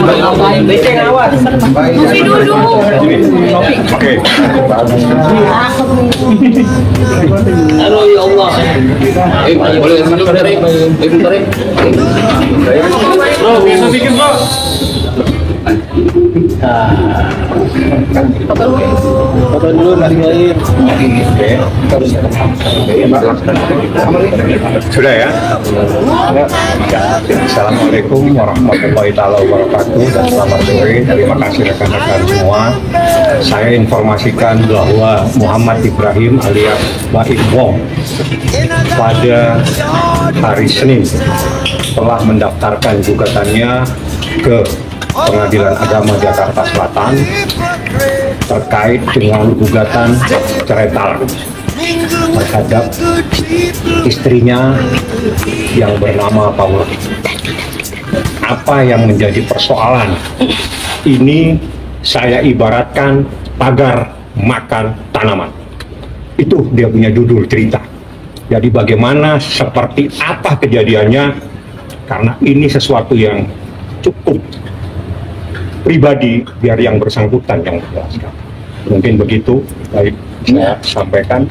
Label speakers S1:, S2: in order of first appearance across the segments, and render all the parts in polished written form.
S1: Kopi dulu.
S2: Oke.
S3: Halo ya Allah. Boleh bentar ya. Bentar ya.
S2: Bro, biasa dikit bro.
S3: Foto dulu nasi lain.
S2: Sudah ya? Assalamualaikum warahmatullahi wabarakatuh dan selamat sore. Terima kasih rekan-rekan semua. Saya informasikan bahwa Muhammad Ibrahim alias Baik Wong pada hari Senin telah mendaftarkan gugatannya ke Pengadilan Agama Jakarta Selatan terkait dengan gugatan cerai talak terhadap istrinya yang bernama Paula. Apa yang menjadi persoalan ini saya ibaratkan pagar makan tanaman. Itu dia punya judul cerita. Jadi bagaimana, seperti apa kejadiannya, karena ini sesuatu yang cukup pribadi, biar yang bersangkutan yang menjelaskan. Mungkin begitu, baik saya sampaikan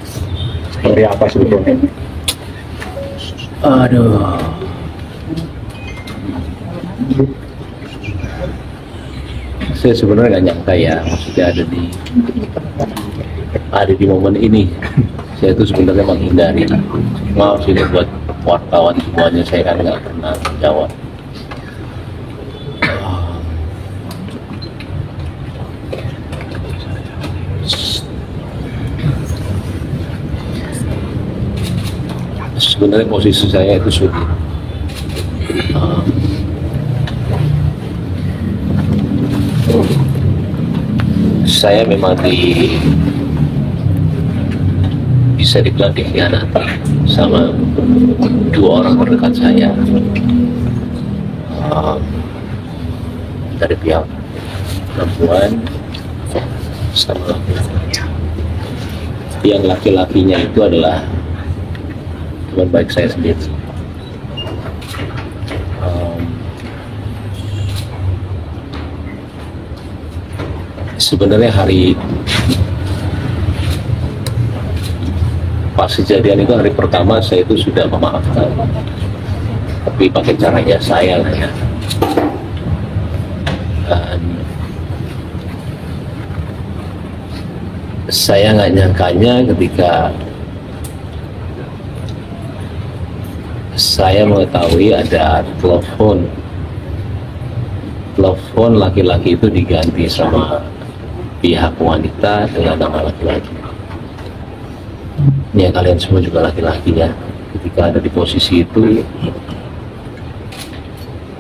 S2: seperti apa sebetulnya.
S3: Aduh. Saya sebenarnya nggak nyangka ya, maksudnya ada di momen ini. Saya itu sebenarnya menghindari. Maaf sih buat wartawan semuanya, saya kan nggak pernah menjawab. Sebenarnya posisi saya itu sulit. Saya memang bisa dibilang dikhianati sama dua orang terdekat saya, dari pihak perempuan sama yang laki-lakinya itu adalah teman baik saya sendiri. Sebenarnya pas kejadian itu hari pertama saya itu sudah memaafkan, tapi pakai caranya saya lah ya. Dan saya nggak nyangkanya ketika saya mengetahui ada telepon laki-laki itu diganti sama pihak wanita dengan nama laki-laki. Ya kalian semua juga laki-laki ya. Ketika ada di posisi itu,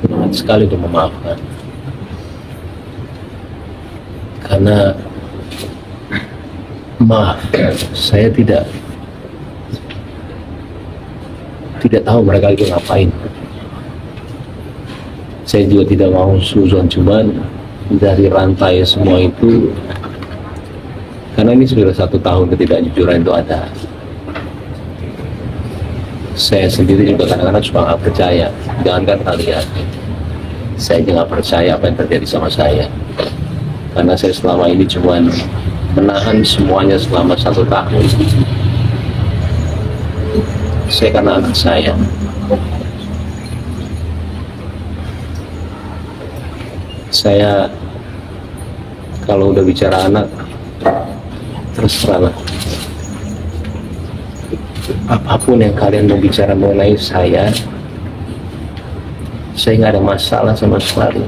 S3: berat sekali untuk memaafkan. Karena maaf, saya tidak tahu mereka itu ngapain. Saya juga tidak mau suzon, cuman dari rantai semua itu, karena ini sudah 1 tahun ketidakjujuran itu ada. Saya sendiri juga kadang-kadang suka nggak percaya, jangankan kalian, saya juga nggak percaya apa yang terjadi sama saya, karena saya selama ini cuman menahan semuanya selama 1 tahun. Saya karena anak saya kalau udah bicara anak terserah lah, apapun yang kalian mau bicara mengenai saya nggak ada masalah sama sekali.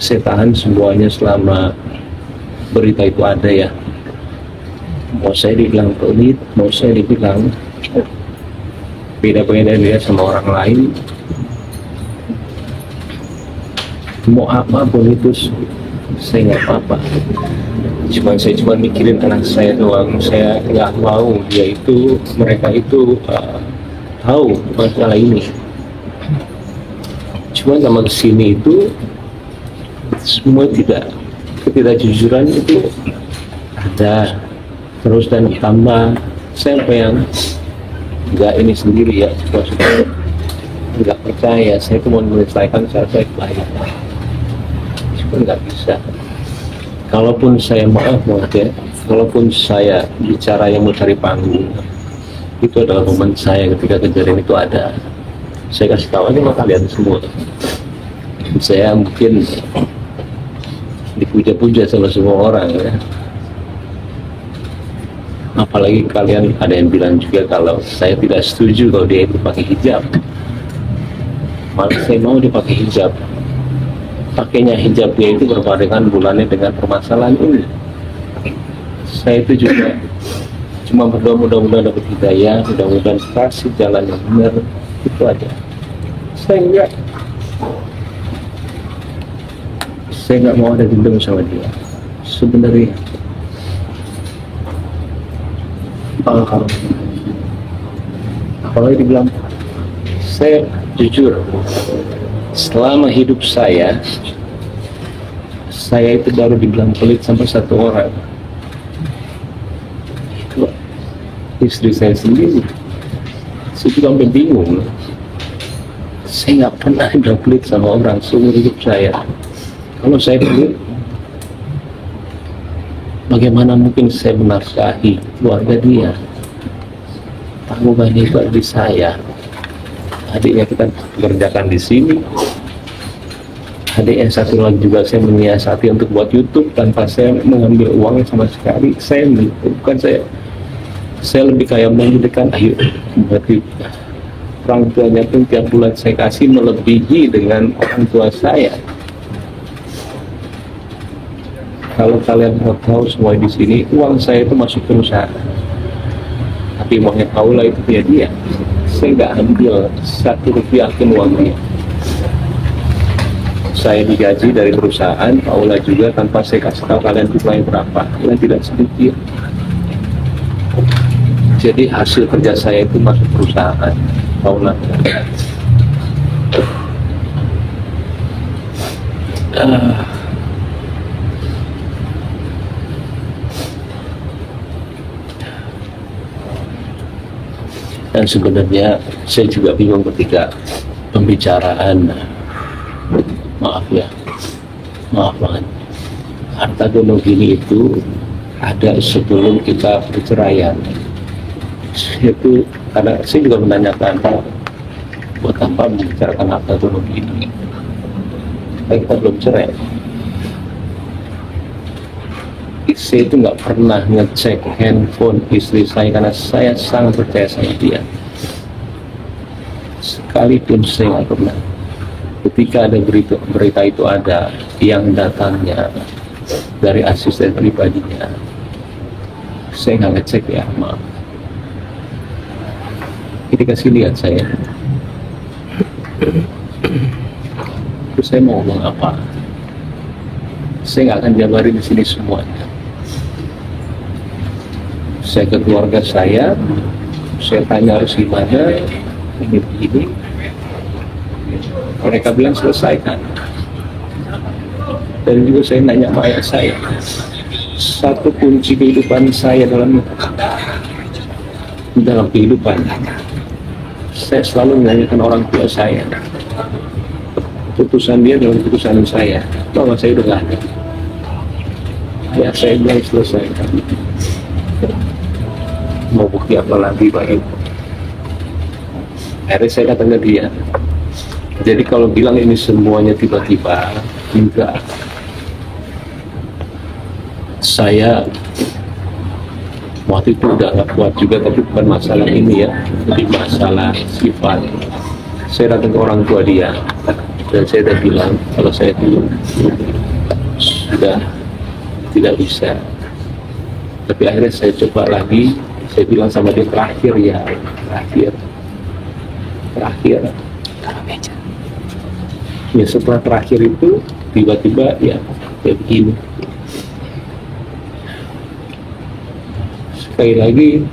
S3: Saya tahan semuanya selama berita itu ada ya. Mau saya dibilang pelit, mau saya dibilang beda-beda dia sama orang lain, mau apapun itu saya nggak apa-apa. Saya cuma mikirin anak saya doang. Saya nggak mau mereka itu tahu masalah ini. Cuma sama kesini itu semua ketidakjujuran itu ada terus dan tambah. Saya yang nggak ini sendiri ya, maksudnya nggak percaya. Saya itu mau menyelesaikan secara baik-baik, cuma nggak bisa. Kalaupun saya maaf ya, kalaupun saya bicara yang mau cari panggung, itu adalah momen saya ketika kejadian itu ada. Saya kasih tahu aja sama kalian semua. Saya mungkin dipuja-puja sama semua orang ya. Apalagi kalian ada yang bilang juga kalau saya tidak setuju kalau dia itu pakai hijab. Malah saya mau dia pakai hijab. Pakainya hijabnya itu berbarengan bulannya dengan permasalahan ini. Saya itu juga cuma berdoa mudah-mudahan dapat hidayah, mudah-mudahan kasih jalan yang benar, itu aja. Saya nggak mau ada dendam sama dia sebenarnya. Apalagi dibilang, saya jujur selama hidup saya itu baru dibilang pelit sampai satu orang, itu istri saya sendiri. Saya juga sampai bingung, saya nggak pernah dibilang pelit sama orang seumur hidup saya. Kalau saya pelit, bagaimana mungkin saya menafkahi keluarga dia? Tanggungannya itu ada di saya. Adiknya kita kerjakan di sini. Adik yang satu lagi juga saya menyiasati untuk buat YouTube tanpa saya mengambil uangnya sama sekali. Saya lebih kayak menjadikan, ayo berarti orang tuanya pun tiap bulan saya kasih melebihi dengan orang tua saya. Kalau kalian mau tahu semua di sini, uang saya itu masuk perusahaan, tapi uangnya Paula itu dia. Saya nggak ambil satu rupiah pun uang dia. Saya digaji dari perusahaan, Paula juga, tanpa saya kasih tahu kalian jumlahnya berapa. Kalian tidak sedikit. Jadi hasil kerja saya itu masuk perusahaan Paula. Dan sebenarnya saya juga bingung ketika pembicaraan, maaf banget, harta gono gini itu ada sebelum kita perceraian. Itu karena saya juga menanyakan, buat apa membicarakan harta gono gini? Kita belum cerai. Saya itu nggak pernah ngecek handphone istri saya karena saya sangat percaya sama dia. Sekalipun saya nggak pernah. Ketika ada berita itu ada yang datangnya dari asisten pribadinya, saya nggak ngecek ya, maaf. Ini kasih lihat saya. Terus saya mau ngomong apa? Saya nggak akan jabarin di sini semuanya. Saya ke keluarga saya tanya harus gimana, ini begini. Mereka bilang selesaikan. Dan juga saya nanya sama ayah saya, satu kunci kehidupan saya dalam kehidupan, saya selalu menanyakan orang tua saya. Keputusan dia dalam keputusan saya, bahwa saya udah gak ada. Ya saya bilang selesaikan. Mau bukti apa lagi Pak Ibu? Akhirnya saya kata ke dia, jadi kalau bilang ini semuanya tiba-tiba, enggak. Saya waktu itu udah gak kuat juga, tapi bukan masalah ini ya, lebih masalah sifat. Saya datang ke orang tua dia, dan saya udah bilang kalau saya itu sudah tidak bisa. Tapi akhirnya saya coba lagi. Saya bilang sama dia, terakhir ya setelah terakhir itu tiba-tiba ya kayak begini. Sekali lagi,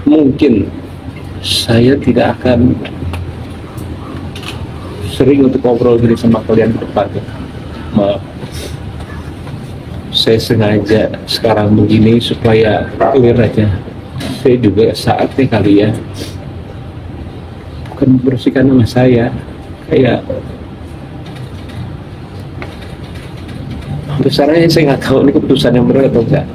S3: mungkin saya tidak akan sering untuk ngobrol gini sama kalian ke depan. Maaf, saya sengaja sekarang begini supaya clear aja. Saya juga saatnya kali ya bukan membersihkan nama saya. Kayak besarnya saya nggak tahu ini keputusan yang benar atau enggak,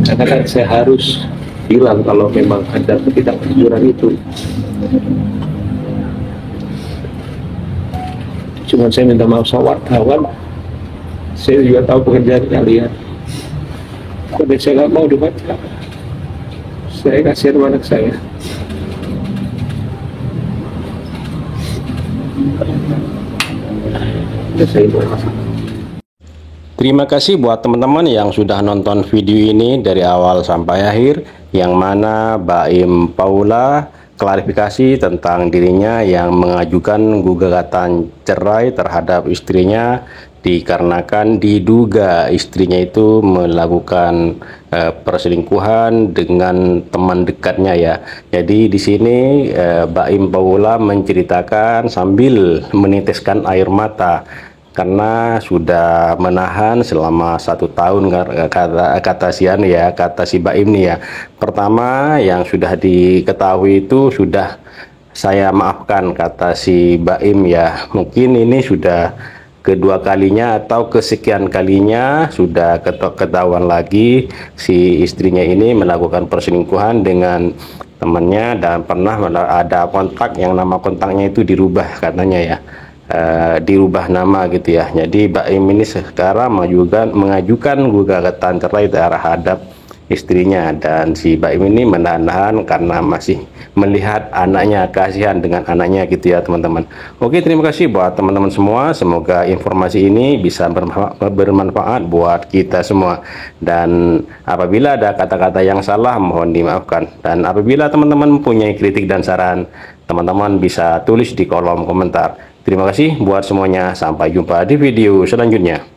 S3: karena kan saya harus bilang kalau memang ada ketidakjujuran itu. Cuman saya minta maaf sama wartawan, saya juga tahu pekerjaan kalian. Kode saya nggak mau dibaca, saya kasihan sama anak saya.
S1: Terima kasih buat teman-teman yang sudah nonton video ini dari awal sampai akhir, yang mana Baim Paula klarifikasi tentang dirinya yang mengajukan gugatan cerai terhadap istrinya dikarenakan diduga istrinya itu melakukan perselingkuhan dengan teman dekatnya ya. Jadi di sini Baim Paula menceritakan sambil meneteskan air mata karena sudah menahan selama 1 tahun, kata si Baim nih ya. Pertama yang sudah diketahui itu sudah saya maafkan, kata si Baim ya. Mungkin ini sudah kedua kalinya atau kesekian kalinya sudah ketahuan lagi si istrinya ini melakukan perselingkuhan dengan temannya, dan pernah ada kontak yang nama kontaknya itu dirubah katanya ya. Dirubah nama gitu ya. Jadi Baim ini sekarang mengajukan gugatan cerai terhadap istrinya, dan si Baim ini menahan karena masih melihat anaknya, kasihan dengan anaknya gitu ya teman-teman. Oke, terima kasih buat teman-teman semua, semoga informasi ini bisa bermanfaat buat kita semua, dan apabila ada kata-kata yang salah mohon dimaafkan, dan apabila teman-teman mempunyai kritik dan saran, teman-teman bisa tulis di kolom komentar. Terima kasih buat semuanya, sampai jumpa di video selanjutnya.